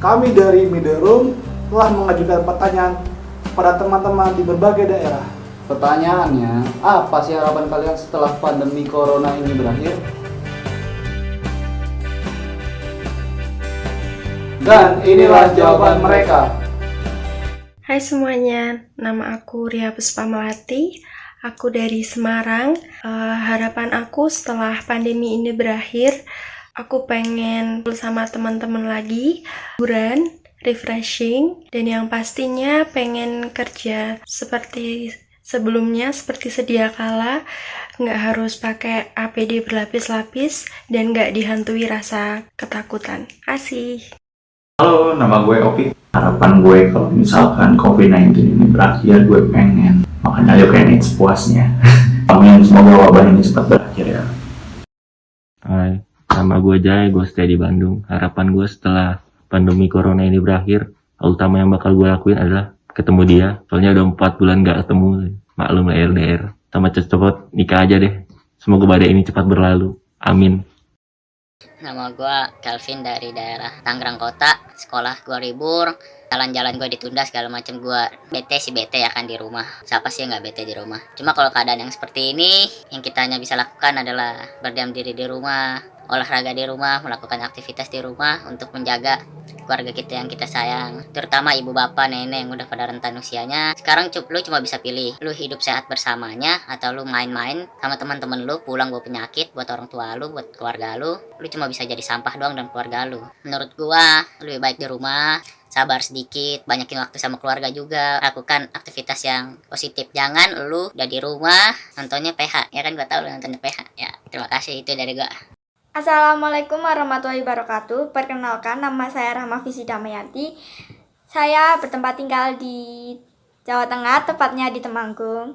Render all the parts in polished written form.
Kami dari Miderum telah mengajukan pertanyaan kepada teman-teman di berbagai daerah. Pertanyaannya, apa sih harapan kalian setelah pandemi corona ini berakhir? Dan inilah jawaban mereka. Hai semuanya, nama aku Ria Puspa Melati. Aku dari Semarang. Harapan aku setelah pandemi ini berakhir, aku pengen bersama teman-teman lagi, liburan, refreshing, dan yang pastinya pengen kerja seperti sebelumnya, seperti sedia kala, nggak harus pakai APD berlapis-lapis, dan nggak dihantui rasa ketakutan. Asih. Halo, nama gue Opi. Harapan gue kalau misalkan COVID-19 ini berakhir, gue pengen makan ayo kayak sepuasnya. Amin, semoga wabah ini cepat berakhir ya. Hai, nama gue Jai, gue stay di Bandung. Harapan gue setelah pandemi corona ini berakhir, hal utama yang bakal gue lakuin adalah ketemu dia. Soalnya udah 4 bulan gak ketemu, maklum lah LDR. Sama cepet nikah aja deh. Semoga badai ini cepat berlalu. Amin. Nama gue Kelvin dari daerah Tangerang Kota. Sekolah gue libur, jalan-jalan gue ditunda segala macam. Gue bete ya kan di rumah. Siapa sih yang nggak bete di rumah? Cuma kalau keadaan yang seperti ini, yang kita hanya bisa lakukan adalah berdiam diri di rumah, olahraga di rumah, melakukan aktivitas di rumah untuk menjaga keluarga kita yang kita sayang, terutama ibu bapak nenek yang udah pada rentan usianya. Sekarang lu cuma bisa pilih, lu hidup sehat bersamanya atau lu main-main sama teman-teman lu, pulang bawa penyakit buat orang tua lu, buat keluarga lu. Lu cuma bisa jadi sampah doang dan keluarga lu. Menurut gua lebih baik di rumah, sabar sedikit, banyakin waktu sama keluarga juga, lakukan aktivitas yang positif. Jangan lu udah di rumah nontonnya PH, ya kan gua tahu lu nontonnya PH. Ya, terima kasih, itu dari gua. Assalamualaikum warahmatullahi wabarakatuh. Perkenalkan, nama saya Rahma Visi Damayanti. Saya bertempat tinggal di Jawa Tengah, tepatnya di Temanggung.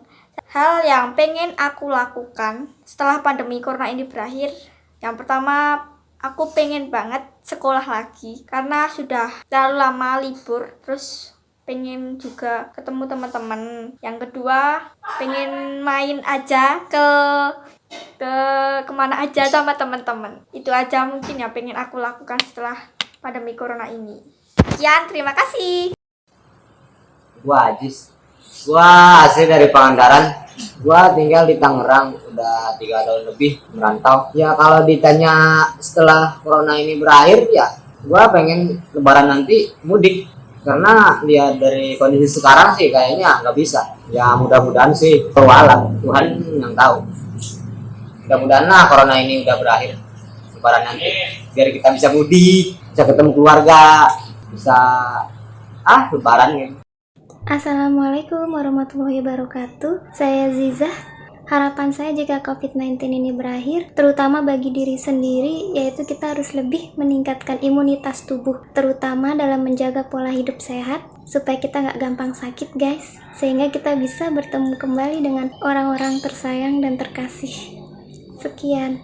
Hal yang pengen aku lakukan setelah pandemi corona ini berakhir, yang pertama, aku pengen banget sekolah lagi karena sudah terlalu lama libur. Terus pengen juga ketemu teman-teman. Yang kedua, pengen main aja ke kemana aja sama teman-teman. Itu aja mungkin yang pengen aku lakukan setelah pandemi corona ini. Sekian, terima kasih. Gua Ajis. Gua asli dari Pangandaran. Gua tinggal di Tangerang udah 3 tahun lebih merantau. Ya kalau ditanya setelah corona ini berakhir, ya gua pengen lebaran nanti mudik. Karena lihat dari kondisi sekarang sih kayaknya nggak bisa. Ya mudah-mudahan sih walau Tuhan yang tahu. Mudah-mudahan lah corona ini udah berakhir, lebaran nanti biar kita bisa mudik, bisa ketemu keluarga, bisa lebaran gitu. Assalamualaikum warahmatullahi wabarakatuh. Saya Zizah. Harapan saya jika COVID-19 ini berakhir, terutama bagi diri sendiri, yaitu kita harus lebih meningkatkan imunitas tubuh, terutama dalam menjaga pola hidup sehat, supaya kita nggak gampang sakit guys, sehingga kita bisa bertemu kembali dengan orang-orang tersayang dan terkasih. Sekian.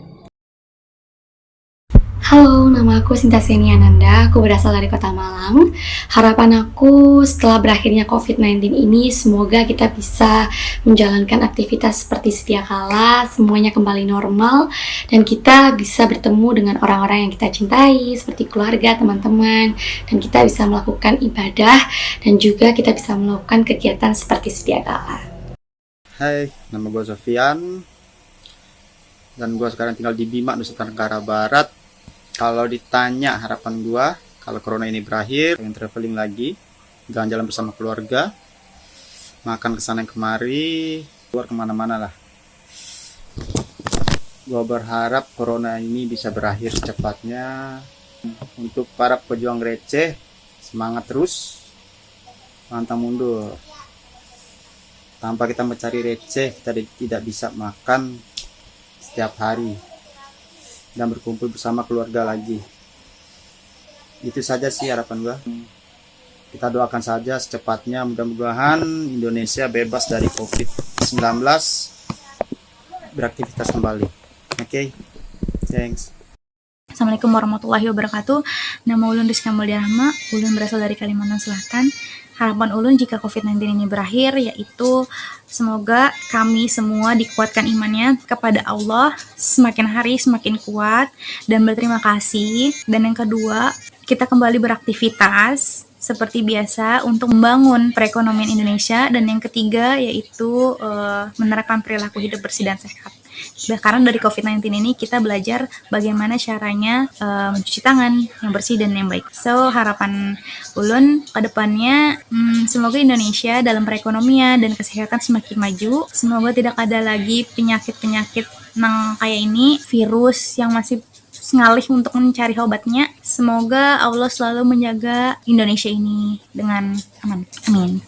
Halo, nama aku Sinta Seni Ananda, aku berasal dari Kota Malang. Harapan aku setelah berakhirnya COVID-19 ini, semoga kita bisa menjalankan aktivitas seperti sedia kala, semuanya kembali normal, dan kita bisa bertemu dengan orang-orang yang kita cintai, seperti keluarga, teman-teman, dan kita bisa melakukan ibadah, dan juga kita bisa melakukan kegiatan seperti sedia kala. Hai, nama gue Sofian, dan gue sekarang tinggal di Bima, Nusa Tenggara Barat. Kalau ditanya harapan gue, kalau corona ini berakhir, pengen traveling lagi, jalan-jalan bersama keluarga, makan kesana kemari, keluar kemana-mana lah. Gue berharap corona ini bisa berakhir secepatnya. Untuk para pejuang receh, semangat terus, pantang mundur. Tanpa kita mencari receh, kita tidak bisa makan setiap hari dan berkumpul bersama keluarga lagi. Itu saja sih harapan gua. Kita doakan saja secepatnya, mudah-mudahan Indonesia bebas dari COVID-19, beraktivitas kembali. Oke, thanks. Assalamualaikum warahmatullahi wabarakatuh. Nama Ulun Rizka Muldiarahma. Ulun berasal dari Kalimantan Selatan. Harapan Ulun jika COVID-19 ini berakhir yaitu semoga kami semua dikuatkan imannya kepada Allah, semakin hari semakin kuat dan berterima kasih. Dan yang kedua, kita kembali beraktivitas seperti biasa untuk membangun perekonomian Indonesia. Dan yang ketiga yaitu menerapkan perilaku hidup bersih dan sehat. Karena dari COVID-19 ini kita belajar bagaimana caranya mencuci tangan yang bersih dan yang baik. So, harapan Ulun ke depannya semoga Indonesia dalam perekonomian dan kesehatan semakin maju. Semoga tidak ada lagi penyakit-penyakit yang kayak ini, virus yang masih ngalih untuk mencari obatnya. Semoga Allah selalu menjaga Indonesia ini dengan aman. Amin.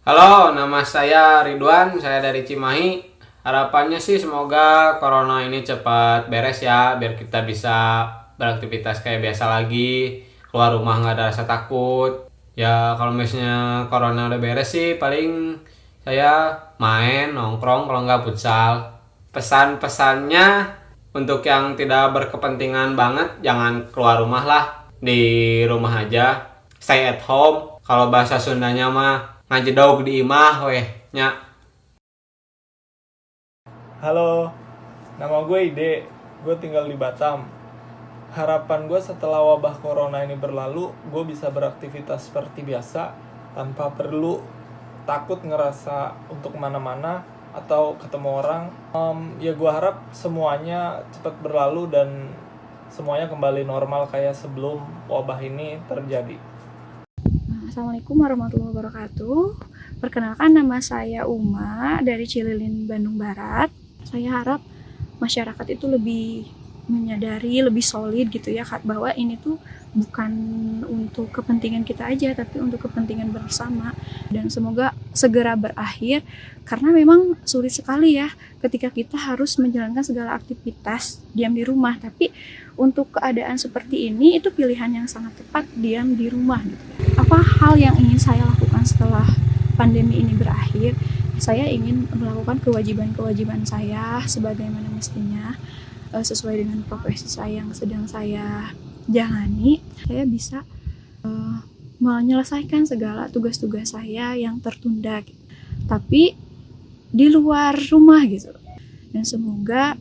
Halo, nama saya Ridwan, saya dari Cimahi. Harapannya sih semoga corona ini cepat beres ya, biar kita bisa beraktivitas kayak biasa lagi, keluar rumah nggak ada rasa takut. Ya kalau misalnya corona udah beres sih paling saya main, nongkrong, kalau nggak futsal. Pesan-pesannya untuk yang tidak berkepentingan banget, jangan keluar rumah lah, di rumah aja, stay at home. Kalau bahasa Sundanya mah ngajedog di imah weh nya. Halo, nama gue Ide, gue tinggal di Batam. Harapan gue setelah wabah corona ini berlalu, gue bisa beraktivitas seperti biasa tanpa perlu takut ngerasa untuk kemana-mana atau ketemu orang. Ya gue harap semuanya cepat berlalu dan semuanya kembali normal kayak sebelum wabah ini terjadi. Assalamualaikum warahmatullahi wabarakatuh. Perkenalkan, nama saya Uma dari Cililin, Bandung Barat. Saya harap masyarakat itu lebih menyadari, lebih solid gitu ya, bahwa ini tuh bukan untuk kepentingan kita aja, tapi untuk kepentingan bersama. Dan semoga segera berakhir, karena memang sulit sekali ya ketika kita harus menjalankan segala aktivitas diam di rumah. Tapi untuk keadaan seperti ini, itu pilihan yang sangat tepat, diam di rumah gitu. Apa hal yang ingin saya lakukan setelah pandemi ini berakhir? Saya ingin melakukan kewajiban-kewajiban saya sebagaimana mestinya, sesuai dengan profesi saya yang sedang saya jalani. Saya bisa menyelesaikan segala tugas-tugas saya yang tertunda, tapi di luar rumah gitu. Dan semoga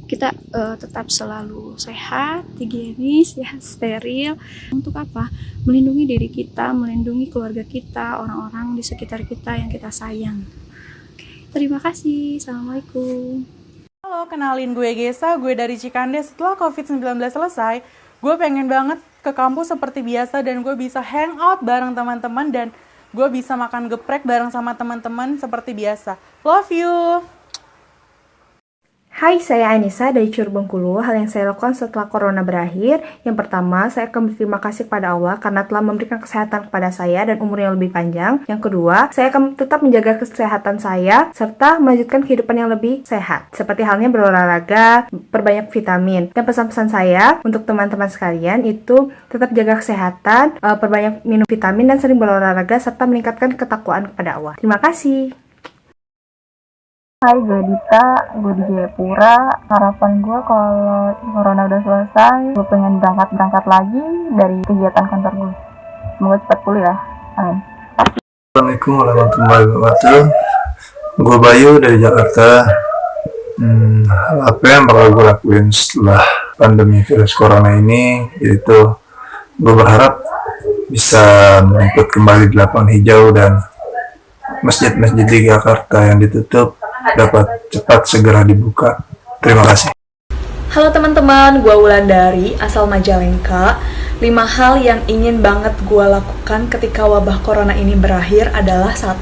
kita tetap selalu sehat, higienis, ya, steril. Untuk apa? Melindungi diri kita, melindungi keluarga kita, orang-orang di sekitar kita yang kita sayang. Terima kasih. Assalamualaikum. Halo, kenalin gue Gesa, gue dari Cikandes. Setelah COVID-19 selesai, gue pengen banget ke kampus seperti biasa dan gue bisa hangout bareng teman-teman dan gue bisa makan geprek bareng sama teman-teman seperti biasa. Love you! Hai, saya Anissa dari Curug Bengkulu. Hal yang saya lakukan setelah corona berakhir, yang pertama, saya akan berterima kasih kepada Allah karena telah memberikan kesehatan kepada saya dan umur yang lebih panjang. Yang kedua, saya akan tetap menjaga kesehatan saya serta melanjutkan kehidupan yang lebih sehat, seperti halnya berolahraga, perbanyak vitamin. Dan pesan-pesan saya untuk teman-teman sekalian itu tetap jaga kesehatan, perbanyak minum vitamin dan sering berolahraga serta meningkatkan ketakwaan kepada Allah. Terima kasih. Hai, gue Dita, gue di Jayapura. Harapan gue kalau corona udah selesai, gue pengen berangkat lagi dari kegiatan kantor gue. Semoga cepat pulih ya. Amin. Assalamualaikum warahmatullahi wabarakatuh. Gue Bayu dari Jakarta. Hal apa yang bakal gue lakuin setelah pandemi virus corona ini, yaitu gue berharap bisa mengikut kembali di lapangan hijau dan masjid-masjid di Jakarta yang ditutup dapat cepat segera dibuka. Terima kasih. Halo teman-teman, gue Wulandari, asal Majalengka. 5 hal yang ingin banget gue lakukan ketika wabah corona ini berakhir adalah: 1,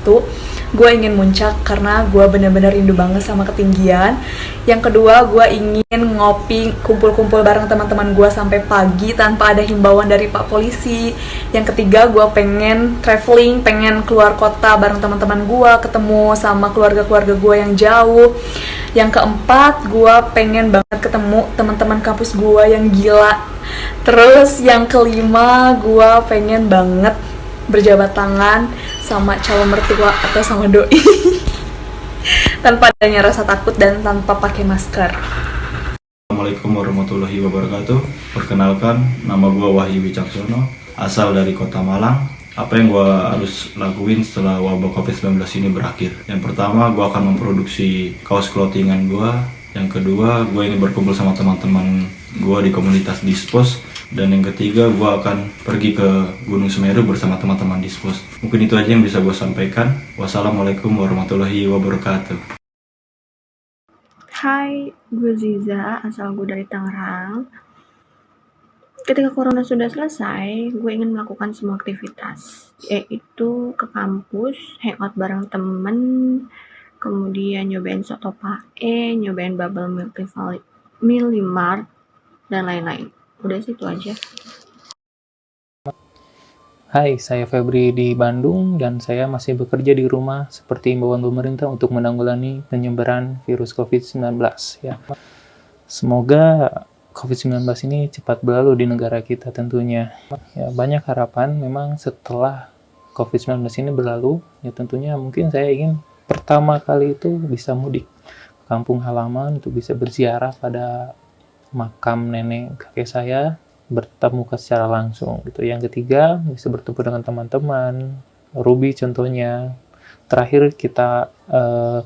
gue ingin muncak karena gue bener-bener rindu banget sama ketinggian. Yang kedua, gue ingin ngopi, kumpul-kumpul bareng teman-teman gue sampai pagi tanpa ada himbauan dari Pak Polisi. Yang ketiga, gue pengen traveling, pengen keluar kota bareng teman-teman gue, ketemu sama keluarga-keluarga gue yang jauh. Yang keempat, gue pengen banget ketemu teman-teman kampus gue yang gila. Terus yang kelima, gue pengen banget berjabat tangan sama calon mertua atau sama doi tanpa adanya rasa takut dan tanpa pakai masker. Assalamualaikum warahmatullahi wabarakatuh. Perkenalkan, nama gue Wahyu Wicaksono, asal dari Kota Malang. Apa yang gue harus lakuin setelah wabah COVID-19 ini berakhir? Yang pertama, gue akan memproduksi kaos clothingan gue. Yang kedua, gue ingin berkumpul sama teman-teman gue di komunitas Dispos. Dan yang ketiga, gue akan pergi ke Gunung Semeru bersama teman-teman Dispos. Mungkin itu aja yang bisa gue sampaikan. Wassalamualaikum warahmatullahi wabarakatuh. Hai, gue Ziza, asal gue dari Tangerang. Ketika corona sudah selesai, gue ingin melakukan semua aktivitas, yaitu ke kampus, hangout bareng temen, kemudian nyobain soto pae, nyobain bubble milk di Milimart, dan lain-lain. Udah sih itu aja. Hai, saya Febri di Bandung dan saya masih bekerja di rumah seperti imbauan pemerintah untuk menanggulangi penyebaran virus COVID-19 ya. Semoga COVID-19 ini cepat berlalu di negara kita tentunya. Ya, banyak harapan memang setelah COVID-19 ini berlalu, ya tentunya mungkin saya ingin pertama kali itu bisa mudik ke kampung halaman untuk bisa berziarah pada makam nenek kakek saya, bertatap muka secara langsung gitu. Yang ketiga, bisa bertemu dengan teman-teman, Ruby contohnya. Terakhir kita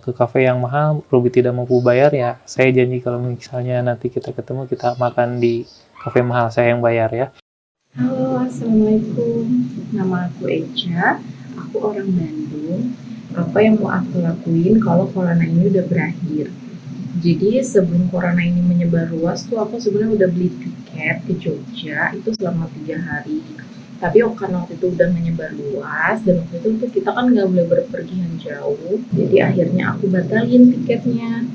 ke kafe yang mahal, Ruby tidak mampu bayar ya. Saya janji kalau misalnya nanti kita ketemu, kita makan di kafe mahal, saya yang bayar ya. Halo, Assalamualaikum. Nama aku Eja, aku orang Bandung. Apa yang mau aku lakuin kalau corona ini udah berakhir? Jadi sebelum corona ini menyebar luas tuh aku sebenarnya udah beli tiket ke Jogja itu selama 3 hari. Tapi karena waktu itu udah menyebar luas dan waktu itu tuh kita kan nggak boleh berpergian jauh. Jadi akhirnya aku batalin tiketnya.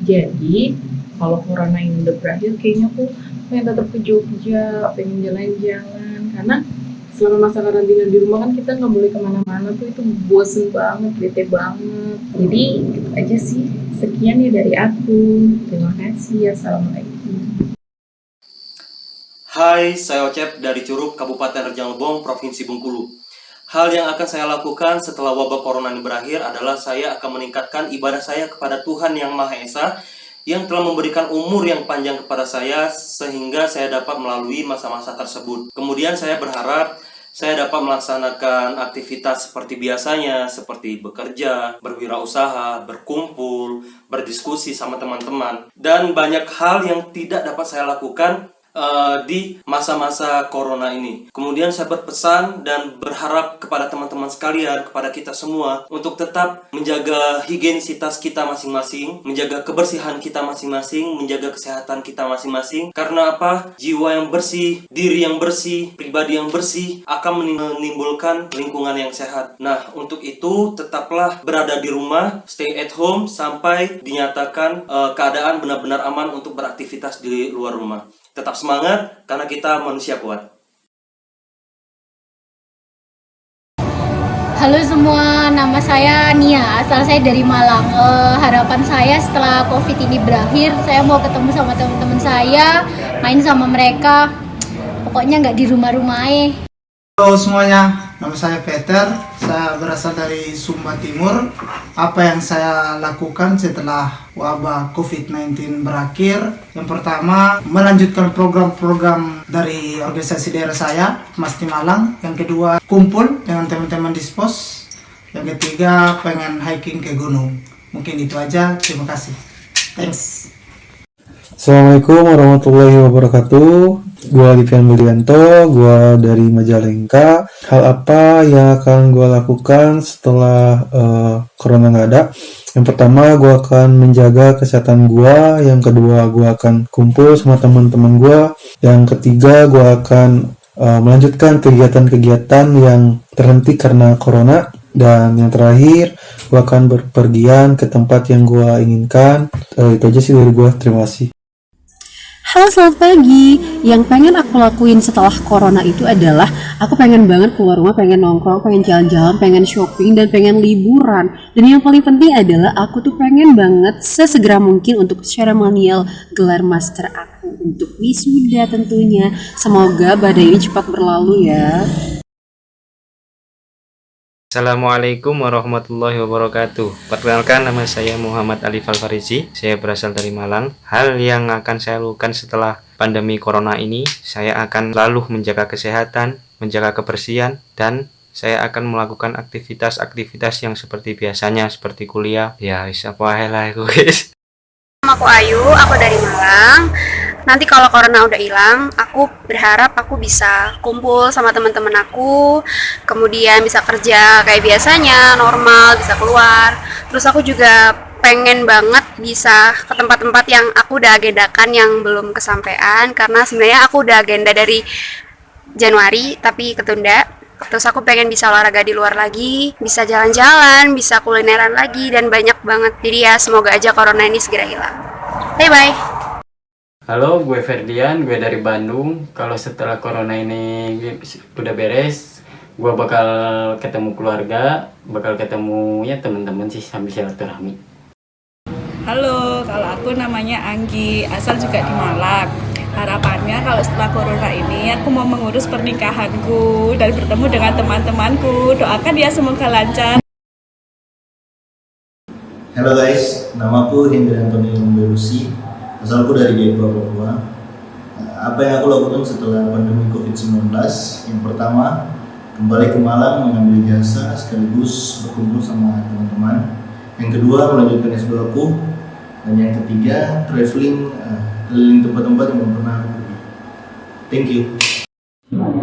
Jadi kalau corona ini udah berakhir kayaknya aku pengen tetap ke Jogja, pengen jalan-jalan. Karena selama masa karantina di rumah kan kita nggak boleh kemana-mana tuh, itu bosen banget, bete banget. Jadi gitu aja sih. Sekian ya dari aku. Terima kasih. Assalamualaikum. Hai, saya Ocep dari Curug, Kabupaten Rejang Lebong, Provinsi Bengkulu. Hal yang akan saya lakukan setelah wabah corona ini berakhir adalah saya akan meningkatkan ibadah saya kepada Tuhan Yang Maha Esa yang telah memberikan umur yang panjang kepada saya sehingga saya dapat melalui masa-masa tersebut. Kemudian saya berharap saya dapat melaksanakan aktivitas seperti biasanya, seperti bekerja, berwirausaha, berkumpul, berdiskusi sama teman-teman, dan banyak hal yang tidak dapat saya lakukan di masa-masa corona ini. Kemudian saya berpesan dan berharap kepada teman-teman sekalian, kepada kita semua, untuk tetap menjaga higienisitas kita masing-masing, menjaga kebersihan kita masing-masing, menjaga kesehatan kita masing-masing. Karena apa? Jiwa yang bersih, diri yang bersih, pribadi yang bersih akan menimbulkan lingkungan yang sehat. Nah, untuk itu tetaplah berada di rumah, stay at home sampai dinyatakan keadaan benar-benar aman untuk beraktivitas di luar rumah. Tetap semangat, karena kita manusia kuat. Halo semua, nama saya Nia, asal saya dari Malang. Harapan saya setelah COVID ini berakhir, saya mau ketemu sama teman-teman saya, main sama mereka. Pokoknya nggak di rumah-rumah aja. Halo semuanya, nama saya Peter, saya berasal dari Sumba Timur. Apa yang saya lakukan setelah wabah COVID-19 berakhir? Yang pertama, melanjutkan program-program dari organisasi daerah saya, Mas di Malang. Yang kedua, kumpul dengan teman-teman Dispos. Yang ketiga, pengen hiking ke gunung. Mungkin itu aja, terima kasih. Thanks. Assalamualaikum warahmatullahi wabarakatuh. Gua Alfian Mulyanto, gua dari Majalengka. Hal apa yang akan gua lakukan setelah corona nggak ada? Yang pertama, gua akan menjaga kesehatan gua. Yang kedua, gua akan kumpul sama teman-teman gua. Yang ketiga, gua akan melanjutkan kegiatan-kegiatan yang terhenti karena corona. Dan yang terakhir, gua akan berpergian ke tempat yang gua inginkan. Itu aja sih dari gua. Terima kasih. Halo, selamat pagi. Yang pengen aku lakuin setelah corona itu adalah aku pengen banget keluar rumah, pengen nongkrong, pengen jalan-jalan, pengen shopping, dan pengen liburan. Dan yang paling penting adalah aku tuh pengen banget sesegera mungkin untuk seremonial gelar master aku untuk wisuda tentunya. Semoga badai ini cepat berlalu ya. Assalamualaikum warahmatullahi wabarakatuh. Perkenalkan, nama saya Muhammad Ali Falfarizi. Saya berasal dari Malang. Hal yang akan saya lakukan setelah pandemi corona ini, saya akan selalu menjaga kesehatan, menjaga kebersihan, dan saya akan melakukan aktivitas-aktivitas yang seperti biasanya, seperti kuliah. Ya, apa lah guys. Nama aku Ayu, aku dari Malang. Nanti kalau corona udah hilang, aku berharap aku bisa kumpul sama teman-teman aku, kemudian bisa kerja kayak biasanya, normal, bisa keluar. Terus aku juga pengen banget bisa ke tempat-tempat yang aku udah agendakan yang belum kesampaian, karena sebenarnya aku udah agenda dari Januari tapi ketunda. Terus aku pengen bisa olahraga di luar lagi, bisa jalan-jalan, bisa kulineran lagi, dan banyak banget. Jadi ya semoga aja corona ini segera hilang. Bye-bye. Halo, gue Ferdian, gue dari Bandung. Kalau setelah corona ini udah beres, gue bakal ketemu keluarga, bakal ketemu ya teman-teman sih sambil silaturahmi. Halo, kalau aku namanya Anggi, asal juga di Malang. Harapannya kalau setelah corona ini aku mau mengurus pernikahanku dan bertemu dengan teman-temanku. Doakan ya semoga lancar. Halo guys, namaku Hendra Antonio Berusi. Asalku dari Jayapura, Papua. Apa yang aku lakukan setelah pandemi COVID-19? Yang pertama, kembali ke Malang mengambil jasa sekaligus berkumpul sama teman-teman. Yang kedua, melanjutkan S2 aku. Dan yang ketiga, traveling keliling tempat-tempat yang belum pernah aku pergi. Thank you.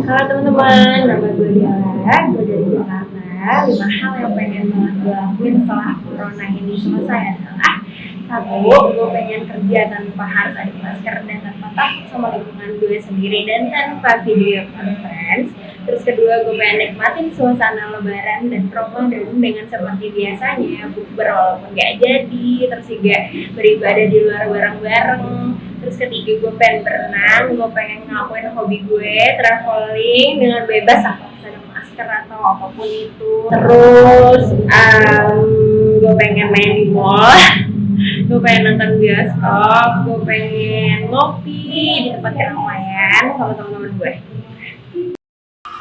Halo teman-teman, nama gue Diana, gue dari Jakarta. 5 hal yang pengen banget gue lakuin setelah corona ini selesai adalah: 1, gue pengen kerja tanpa harus ada masker dan tanpa takut sama lingkungan gue sendiri dan tanpa video conference. Terus kedua, gue pengen nikmatin suasana lebaran dan Ramadan dengan seperti biasanya, bukber walaupun gak jadi, terus juga beribadah di luar bareng-bareng. Terus ketiga, gue pengen berenang, gue pengen ngelakuin hobi gue, traveling dengan bebas tanpa ada masker atau apapun itu. Terus gue pengen main di mall, gue pengen nonton bioskop, gue pengen ngopi di tempat keramaian sama teman-teman gue.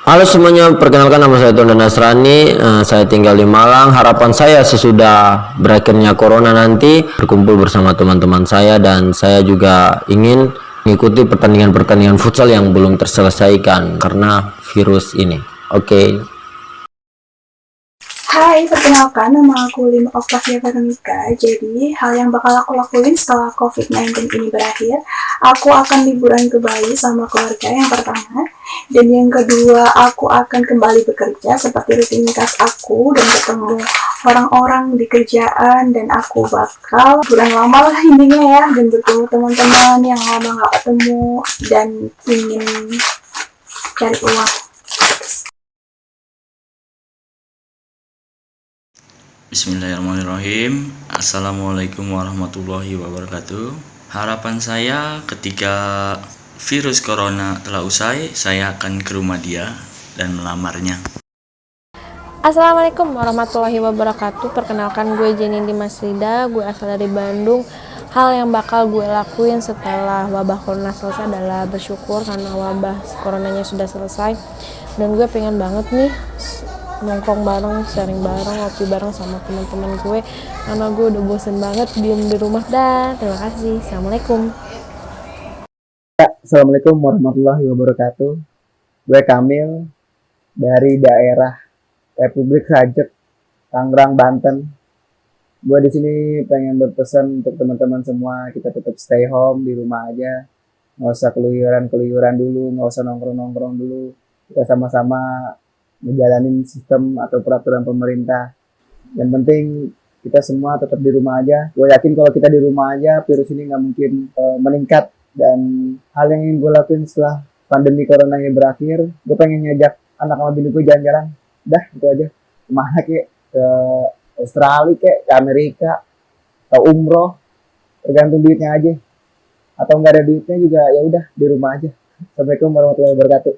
Halo semuanya, perkenalkan nama saya Tonda Nasrani, saya tinggal di Malang. Harapan saya sesudah berakhirnya corona nanti berkumpul bersama teman-teman saya, dan saya juga ingin mengikuti pertandingan-pertandingan futsal yang belum terselesaikan karena virus ini. Oke. Hai, perkenalkan nama aku Lima Octavia Veronica. Jadi, hal yang bakal aku lakuin setelah COVID-19 ini berakhir, aku akan liburan ke Bali sama keluarga yang pertama. Dan yang kedua, aku akan kembali bekerja seperti rutinitas aku dan ketemu orang-orang di kerjaan. Dan aku bakal liburan lama lah intinya ya, dan bertemu teman-teman yang lama gak ketemu dan ingin cari uang. Bismillahirrahmanirrahim. Assalamualaikum warahmatullahi wabarakatuh. Harapan saya ketika virus corona telah usai, saya akan ke rumah dia dan melamarnya. Assalamualaikum warahmatullahi wabarakatuh. Perkenalkan, gue Jenny Dimas Rida, gue asal dari Bandung. Hal yang bakal gue lakuin setelah wabah corona selesai adalah bersyukur karena wabah coronanya sudah selesai. Dan gue pengen banget nih nongkrong bareng, sharing bareng, ngopi bareng sama teman-teman gue, karena gue udah bosen banget diem di rumah. Dan terima kasih. Assalamualaikum. Assalamualaikum warahmatullahi wabarakatuh. Gue Kamil dari daerah Republik Rajek, Tangerang, Banten. Gue di sini pengen berpesan untuk teman-teman semua, kita tetap stay home di rumah aja, nggak usah keluyuran dulu, nggak usah nongkrong dulu. Kita sama-sama menjalani sistem atau peraturan pemerintah. Yang penting kita semua tetap di rumah aja. Gue yakin kalau kita di rumah aja, virus ini nggak mungkin meningkat. Dan hal yang ingin gue lakuin setelah pandemi corona ini berakhir, gue pengen ngajak anak sama bini gue jalan-jalan. Dah, itu aja. Kemana kek? Ke Australia kek, ke Amerika, ke umroh, tergantung duitnya aja. Atau nggak ada duitnya juga, ya udah di rumah aja. Assalamualaikum warahmatullahi wabarakatuh.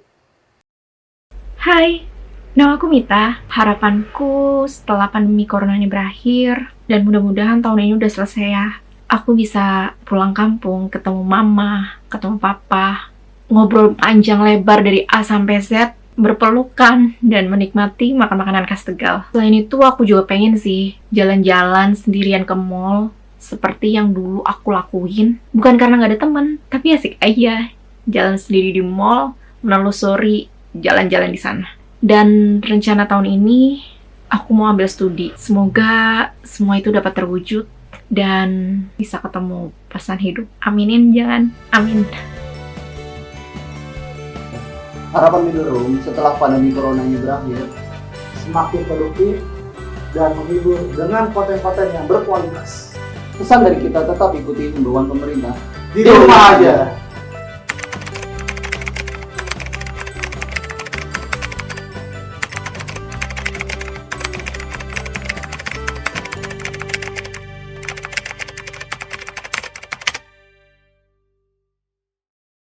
Hai, nama aku Mita. Harapanku setelah pandemi corona ini berakhir, dan mudah-mudahan tahun ini udah selesai ya, aku bisa pulang kampung, ketemu mama, ketemu papa, ngobrol panjang lebar dari A sampai Z, berpelukan dan menikmati makan makanan khas Tegal. Selain itu aku juga pengen sih jalan-jalan sendirian ke mall seperti yang dulu aku lakuin. Bukan karena nggak ada teman, tapi asik aja jalan sendiri di mall, menelusuri jalan-jalan di sana. Dan rencana tahun ini aku mau ambil studi. Semoga semua itu dapat terwujud dan bisa ketemu pasangan hidup. Aminin jangan. Amin. Harapan Middle setelah pandemi corona ini berakhir semakin produktif dan menghibur dengan konten-konten yang berkualitas. Pesan dari kita tetap ikuti himbauan pemerintah. Di rumah aja.